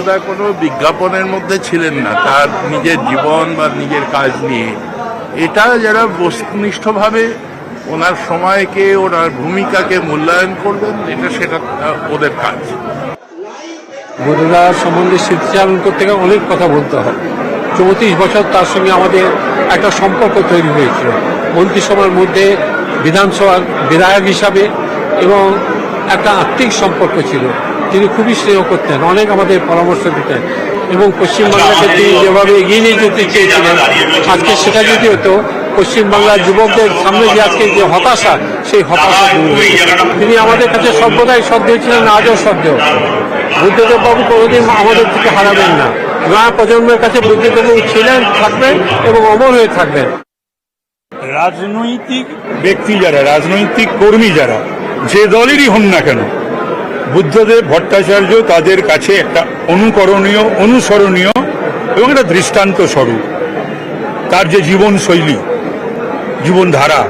বোধহয় কোনো বিজ্ঞাপনের মধ্যে ছিলেন না তার নিজের জীবন বা নিজের কাজ নিয়ে। এটা যারা বস্তুনিষ্ঠভাবে ওনার সময়কে, ওনার ভূমিকাকে মূল্যায়ন করবেন, সেটা ওদের কাজ। বরুণার সম্বন্ধে স্মৃতিচারণ করতে গেলে অনেক কথা বলতে হবে। 34 বছর তার সঙ্গে আমাদের একটা সম্পর্ক তৈরি হয়েছিল, মন্ত্রিসভার মধ্যে বিধানসভার বিধায়ক হিসাবে, এবং একটা আত্মিক সম্পর্ক ছিল। তিনি খুবই স্নেহ করতেন, অনেক আমাদের পরামর্শ দিতেন, এবং পশ্চিমবাংলাকে তিনি যেভাবে এগিয়ে নিয়ে যেতে চেয়েছিলেন, আজকে সেটা যদি হতো, পশ্চিমবাংলার যুবকদের সামনে যে আজকে যে হতাশা, সেই হতাশা দূর হয়েছে। তিনি আমাদের কাছে সর্বদাই শ্রদ্ধেয় ছিলেন, আজও শ্রদ্ধেয়। বুদ্ধদেব বাবু কোনোদিন আমাদের থেকে হারাবেন না। নয়া প্রজন্মের কাছে বুদ্ধদেব বাবু ছিলেন, থাকবেন এবং অমর হয়ে থাকবেন। রাজনৈতিক ব্যক্তি যারা, রাজনৈতিক কর্মী যারা, যে দলেরই হন না কেন, বুদ্ধদেব ভট্টাচার্য তাদের কাছে একটা অনুকরণীয়, অনুসরণীয় এবং একটা দৃষ্টান্ত স্বরূপ। তার যে জীবনশৈলী, জীবনধারা,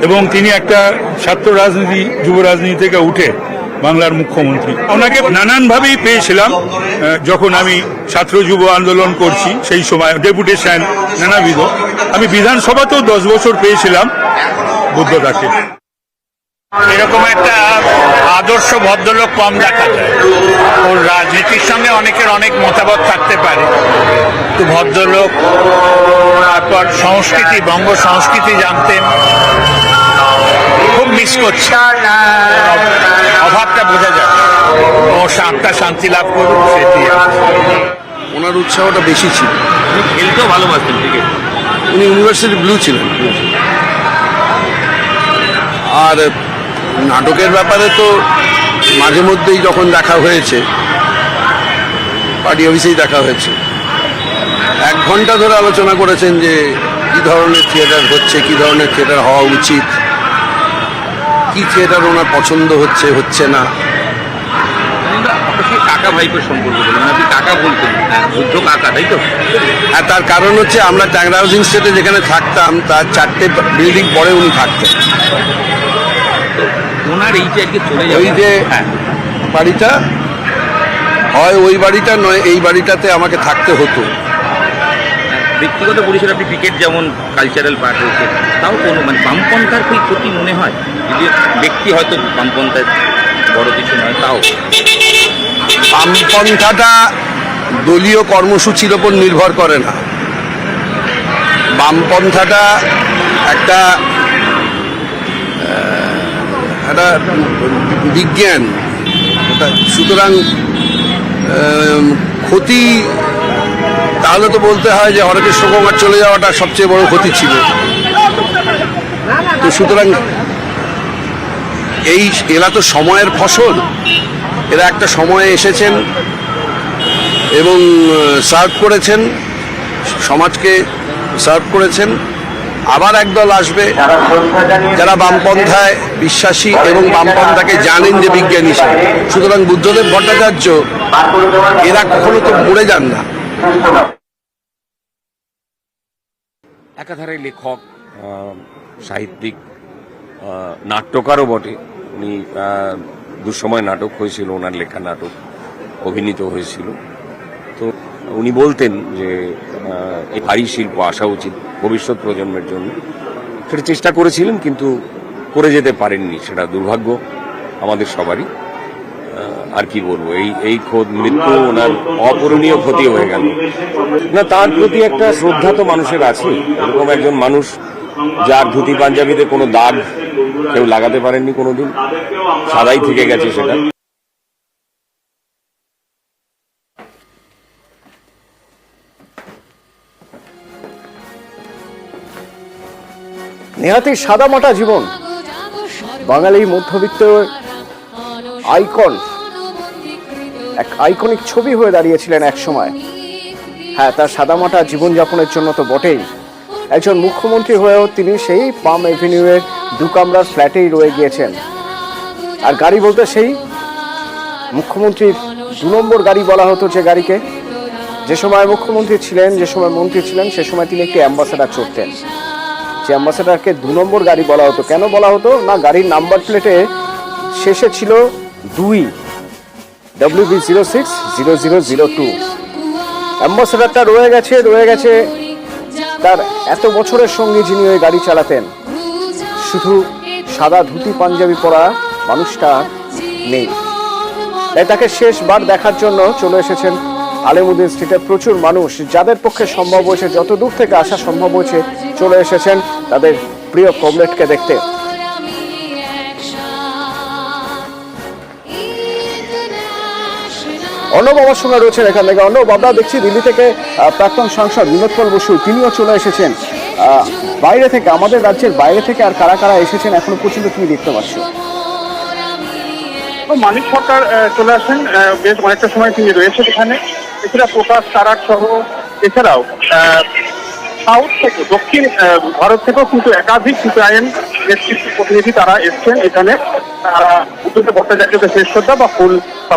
এবং তিনি একটা ছাত্র রাজনীতি, যুব রাজনীতি থেকে উঠে বাংলার মুখ্যমন্ত্রী। ওনাকে নানানভাবেই পেয়েছিলাম। যখন আমি ছাত্র যুব আন্দোলন করছি সেই সময় ডেপুটেশন নানাবিধ, আমি বিধানসভাতেও 10 বছর পেয়েছিলাম বুদ্ধদাকে। এরকম একটা আদর্শ ভদ্রলোক কম দেখা যায়। ওর রাজনীতির সঙ্গে অনেকের অনেক মতামত থাকতে পারে, তো ভদ্রলোক। তারপর সংস্কৃতি, বঙ্গ সংস্কৃতি জানতেন, খুব মিস করছে, অভাবটা বোঝা যায়। ও আত্মা শান্তি লাভ করুন, সেটি। ওনার উৎসাহটা বেশি ছিল। খেলতেও ভালোবাসতেন, ঠিক আছে। উনি ইউনিভার্সিটি ব্লু ছিলেন। আর নাটকের ব্যাপারে তো মাঝে মধ্যেই যখন দেখা হয়েছে, পার্টি অফিসেই দেখা হয়েছে, 1 ঘন্টা ধরে আলোচনা করেছেন যে কি ধরনের থিয়েটার হচ্ছে, কি ধরনের থিয়েটার হওয়া উচিত, কি থিয়েটার ওনার পছন্দ হচ্ছে, হচ্ছে না। কাকা ভাইপোর সম্পর্ক বলুন, আপনি কাকা বলতেন, বুদ্ধ কাকা, তাই তো? আর তার কারণ হচ্ছে আমরা ট্যাংরা হাউজিং স্টেটে যেখানে থাকতাম তার 4টে বিল্ডিং পরে উনি থাকতেন। ওনার এই যে চলে যাবে, ওই যে বাড়িটা, হয় ওই বাড়িটা নয় এই বাড়িটাতে আমাকে থাকতে হতো। ব্যক্তিগত পরিসর, আপনি ক্রিকেট যেমন কালচারাল পার্ট হয়েছে, তাও কোনো মানে বামপন্থার কি ক্ষতি মনে হয়? যদি ব্যক্তি হয়তো বামপন্থার বড় কিছু নয়, তাও বামপন্থাটা দলীয় কর্মসূচির ওপর নির্ভর করে না। বামপন্থাটা একটা বিজ্ঞান। সুতরাং ক্ষতি তাহলে তো বলতে হয় যে হরেকৃষ্ণ কুমার চলে যাওয়াটা সবচেয়ে বড় ক্ষতি ছিল। তো সুতরাং এরা তো সময়ের ফসল। এরা একটা সময়ে এসেছেন এবং সার্ভ করেছেন, সমাজকে সার্ভ করেছেন। আবার একদল আসবে যারা বামপন্থায় বিশ্বাসী এবং বামপন্থাকে জানেন যে বিজ্ঞান হিসেবে। সুতরাং বুদ্ধদেব ভট্টাচার্য এরা কখনো তো মরে যান না। একাধারে লেখক, সাহিত্যিক, নাট্যকারও বটে। উনি দুঃসময় নাটক হয়েছিল, ওনার লেখা নাটক অভিনীত হয়েছিল। তো উনি বলতেন যে এই ভারী শিল্প আসা উচিত ভবিষ্যৎ প্রজন্মের জন্য। সেটা চেষ্টা করেছিলেন কিন্তু করে যেতে পারেননি, সেটা দুর্ভাগ্য আমাদের সবারই। আর কি বলবো, এই মৃত্যু ওনার অপূরণীয় ক্ষতি হয়ে গেল। না, তার প্রতি একটা শ্রদ্ধা তো মানুষের আছে। এরকম একজন মানুষ যার ধুতি পাঞ্জাবিতে কোনো দাগ কেউ লাগাতে পারেননি কোনোদিন, সাদাই থেকে গেছে সেটা। নেহাতি সাদামাটা জীবন, বাঙালি মধ্যবিত্ত আইকন, এক আইকনিক ছবি হয়ে দাঁড়িয়েছিলেন এক সময়। হ্যাঁ, তার সাদামাটা জীবনযাপনের জন্য তো বটেই, একজন মুখ্যমন্ত্রী হয়েও তিনি সেই পাম এভিনিউয়ের 2 কামরার ফ্ল্যাটেই রয়ে গিয়েছেন। আর গাড়ি বলতে সেই মুখ্যমন্ত্রীর 2 নম্বর গাড়ি বলা হতো যে গাড়িকে। যে সময় মুখ্যমন্ত্রী ছিলেন, যে সময় মন্ত্রী ছিলেন, সে সময় তিনি একটি অ্যাম্বাসেডার চড়তেন। যে অ্যাম্বাসেডারকে 2 নম্বর গাড়ি বলা হতো। কেন বলা হতো? না, গাড়ির নাম্বার প্লেটে শেষে ছিল 2। WB060002। অ্যাম্বাসেডারটা রয়ে গেছে তার এত বছরের সঙ্গে যিনি ওই গাড়ি চালাতেন। শুধু সাদা ধুতি পাঞ্জাবি পরা মানুষটা নেই, তাই তাকে শেষবার দেখার জন্য চলে এসেছেন আলিমুদ্দিন স্ট্রিটে প্রচুর মানুষ। যাদের পক্ষে সম্ভব হয়েছে, যত দূর থেকে আসা সম্ভব হয়েছে, চলে এসেছেন তাদের প্রিয় কমরেডকে দেখতে। অর্ণব আমার সঙ্গে রয়েছেন এখান থেকে। অর্ণব, আমরা দেখছি দিল্লি থেকে প্রাক্তন সাংসদ বিনোদ পল বসু তিনিও চলে এসেছেন বাইরে থেকে, আমাদের রাজ্যের বাইরে থেকে। আর কারা কারা এসেছেন এখনো পর্যন্ত তুমি দেখতে পাচ্ছ? মানিক সরকার চলে আসেন, বেশ অনেকটা সময় তিনি রয়েছেন এখানে। এছাড়া প্রকাশ তারাক সহ এছাড়াও সাউথ থেকে, দক্ষিণ ভারত থেকেও কিন্তু একাধিক সিপিআইএম নেতৃত্ব প্রতিনিধি তারা এসছেন এখানে। তারা বুদ্ধদেব ভট্টাচার্যকে শেষ শ্রদ্ধা বা ফুল বা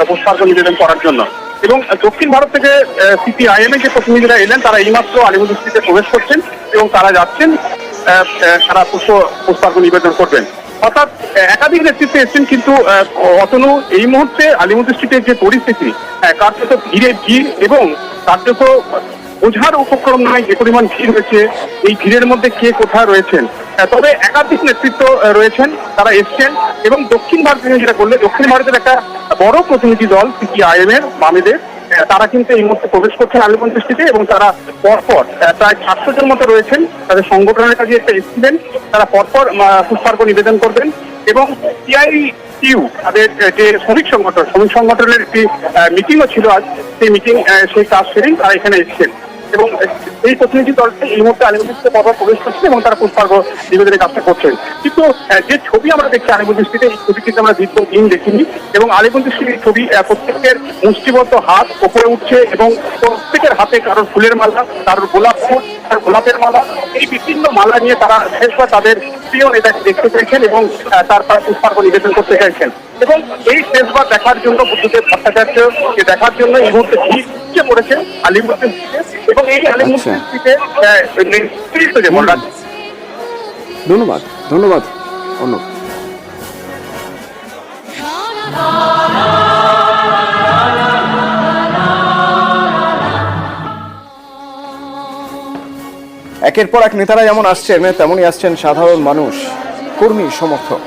পুষ্পার্ঘ্য নিবেদন করার জন্য। এবং দক্ষিণ ভারত থেকে সিপিআইএম এর যে প্রতিনিধিরা এলেন, তারা এইমাত্র আলিমুদ্দিন স্ট্রিটে প্রবেশ করছেন এবং তারা যাচ্ছেন, তারা পুষ্পার্ঘ্য নিবেদন করবেন। অর্থাৎ একাধিক নেতৃত্বে এসছেন, কিন্তু অতনু এই মুহূর্তে আলিমুদ্দিন স্ট্রিটের যে পরিস্থিতি, কার্যত ভিড় এবং কার্যত বোঝার উপক্রম নয় যে পরিমাণ ভিড় হয়েছে। এই ভিড়ের মধ্যে কে কোথায় রয়েছেন, তবে একাধিক নেতৃত্ব রয়েছেন, তারা এসছেন। এবং দক্ষিণ ভারতীয় যেটা করলে, দক্ষিণ ভারতের একটা বড় প্রতিনিধি দল সিপিআইএম এর বামেদের, তারা কিন্তু এই মুহূর্তে প্রবেশ করছেন আলিমুদ্দিন স্ট্রিটে। এবং তারা পরপর প্রায় 400 জন মতো রয়েছেন, তাদের সংগঠনের কাছে একটা এসেছিলেন, তারা পরপর পুষ্পার্ঘ্য নিবেদন করবেন। এবং সিআইটিইউ তাদের যে শ্রমিক সংগঠনের একটি মিটিংও ছিল আজ, সেই কাজ সেরেই তারা এখানে এসেছেন। এবং এই প্রতিনিধি দলটি এই মুহূর্তে আলিমুদ্দিন স্ট্রিটে পরপর প্রবেশ করছেন এবং তারা পুষ্পার্ঘ্য নিবেদনের কাজটা করছেন। কিন্তু যে ছবি আমরা দেখছি আলিমুদ্দিন স্ট্রিটে, এই ছবি কিন্তু আমরা দীর্ঘদিন দেখিনি। এবং আলিমুদ্দিন স্ট্রিটের ছবি, প্রত্যেকের মুষ্টিবদ্ধ হাত ওপরে উঠছে এবং প্রত্যেকের হাতে কারোর ফুলের মালা, কারোর গোলাপ ফুল, গোলাপের মালা, এই বিভিন্ন মালা নিয়ে তারা শেষবার তাদের প্রিয় নেতাকে দেখতে চাইছেন এবং তার পুষ্পার্ঘ্য নিবেদন করতে চাইছেন। এবং এই শেষবার দেখার জন্য, বুদ্ধদেব ভট্টাচার্যকে দেখার জন্য এই মুহূর্তে ভিড় পড়েছে আলিমুদ্দিন স্ট্রিটে। এবং এই আলিমুদ্দিন স্ট্রিটে নেতৃত্ব যেমন ধন্যবাদ অর্ণব। একের পর এক নেতারা যেমন আসছেন, তেমনই আসছেন সাধারণ মানুষ, কর্মী, সমর্থক,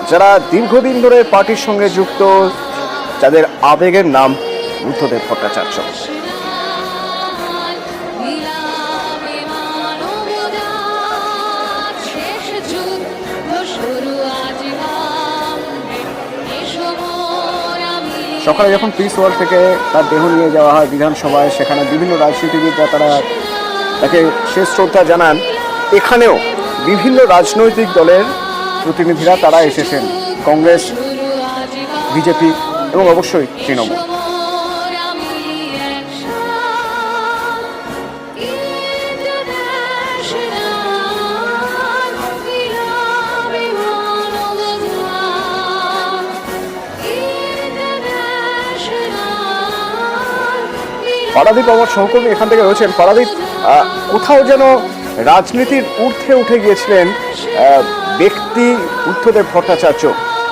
যারা দীর্ঘদিন ধরে পার্টির সঙ্গে যুক্ত, যাদের আবেগের নাম বুদ্ধদেব ভট্টাচার্য। সকালে যখন পিস ওয়ার্ল্ড থেকে তার দেহ নিয়ে যাওয়া হয় বিধানসভায়, সেখানে বিভিন্ন রাজনীতিবিদরা তারা তাকে শেষ শ্রদ্ধা জানান। এখানেও বিভিন্ন রাজনৈতিক দলের প্রতিনিধিরা তারা এসেছেন, কংগ্রেস, বিজেপি এবং অবশ্যই তৃণমূল। পারাদীপ আমার সহকর্মী এখান থেকে রয়েছেন। পারাদীপ, কোথাও যেন রাজনীতির ঊর্ধ্বে উঠে গিয়েছিলেন ব্যক্তি বুদ্ধদেব ভট্টাচার্য,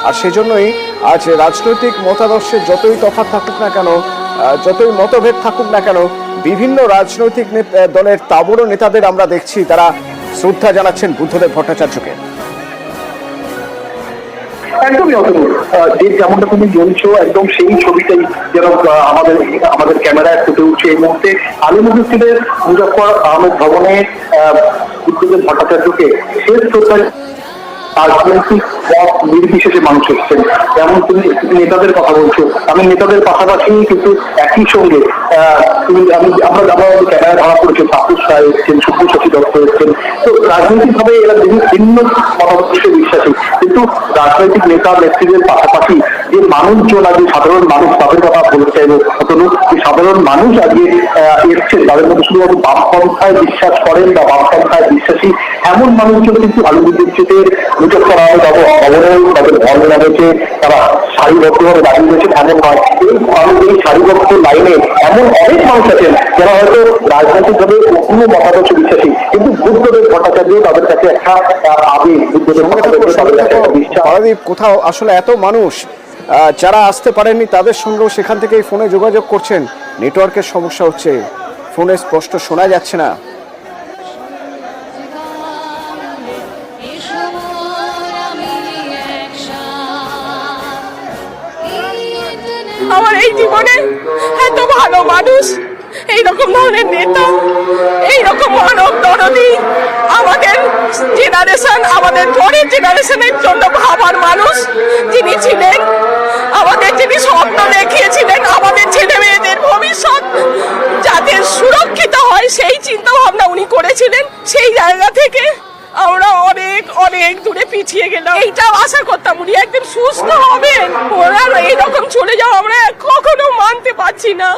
আর সেজন্যই আজ রাজনৈতিক মতাদর্শে যতই তফাৎ থাকুক না কেন, যতই মতভেদ থাকুক না কেন, বিভিন্ন রাজনৈতিক দলের তাবড় নেতাদের আমরা দেখছি তারা শ্রদ্ধা জানাচ্ছেন বুদ্ধদেব ভট্টাচার্যকে। একদমই যেমনটা তুমি বলছো, একদম সেই ছবিটাই যেন আমাদের ক্যামেরায় ফুটে উঠছে এই মুহূর্তে। আলিমুদ্দিন স্ট্রিটের মুজাফফর আহমেদ ভবনে বুদ্ধদেব ভট্টাচার্যকে শেষ শ্রদ্ধা রাজনৈতিক পথ নির্বিশেষে মানুষ এসছেন। যেমন তুমি নেতাদের কথা বলছো, আমি নেতাদের পাশাপাশি কিন্তু একই সঙ্গে আমরা ক্যামেরা ধরা পড়েছে, তাপস রায় এসছেন, শুভ্রশশী দত্ত এসছেন। তো রাজনৈতিক ভাবে এরা ভিন্ন মতাদর্শে বিশ্বাসী, কিন্তু রাজনৈতিক নেতা নেত্রীদের পাশাপাশি যে মানুষজন, আজকে সাধারণ মানুষ, তাদের কথা বলতে চাইবো। অতনু, যে সাধারণ মানুষ আজকে এসছেন, তাদের মধ্যে শুধুমাত্র বামপন্থায় বিশ্বাস করেন বা বামপন্থায় বিশ্বাসী এমন মানুষজন কিন্তু আলিমুদ্দিন স্ট্রিটের মুজাফফর আহমেদ ভবনেও তাদের ধর্মনাথে তারা সারিবদ্ধভাবে দাঁড়িয়ে রয়েছে। এমন নয়, এই সারিবদ্ধ লাইনে এমন অনেক মানুষ আছেন যারা হয়তো রাজনৈতিকভাবে কোনো মতাদর্শ বিশ্বাসী, কিন্তু বুদ্ধদেব ভট্টাচার্য তাদের কাছে একটা আবেগ, বুদ্ধদেব ভট্টাচার্য তাদের কাছে একটা বিশ্বাস। কোথাও আসলে এত মানুষ যারা আসতে পারেননি তাদের সঙ্গেও সেখান থেকেই ফোনে যোগাযোগ করছেন। নেটওয়ার্কের সমস্যা হচ্ছে, ফোনে স্পষ্ট শোনা যাচ্ছে না। আমার এই জীবনে এত ভালো মানুষ, এইরকম ধরনের নেতা, এইরকম মানব দরদি, আমাদের জেনারেশন, আমাদের পরের জেনারেশনের জন্য ভাবার মানুষ যিনি ছিলেন, আমাদের যিনি স্বপ্ন দেখিয়েছিলেন আমাদের ছেলে মেয়েদের ভবিষ্যৎ যাতে সুরক্ষিত হয় সেই চিন্তা ভাবনা উনি করেছিলেন। সেই জায়গা থেকে আমরা অনেক অনেক দূরে পিছিয়ে গেলাম। এইটাও আশা করতাম উনি একদিন সুস্থ হবেন, ওনার এইরকম চলে যাওয়া আমরা কখনো মানতে পারছি না।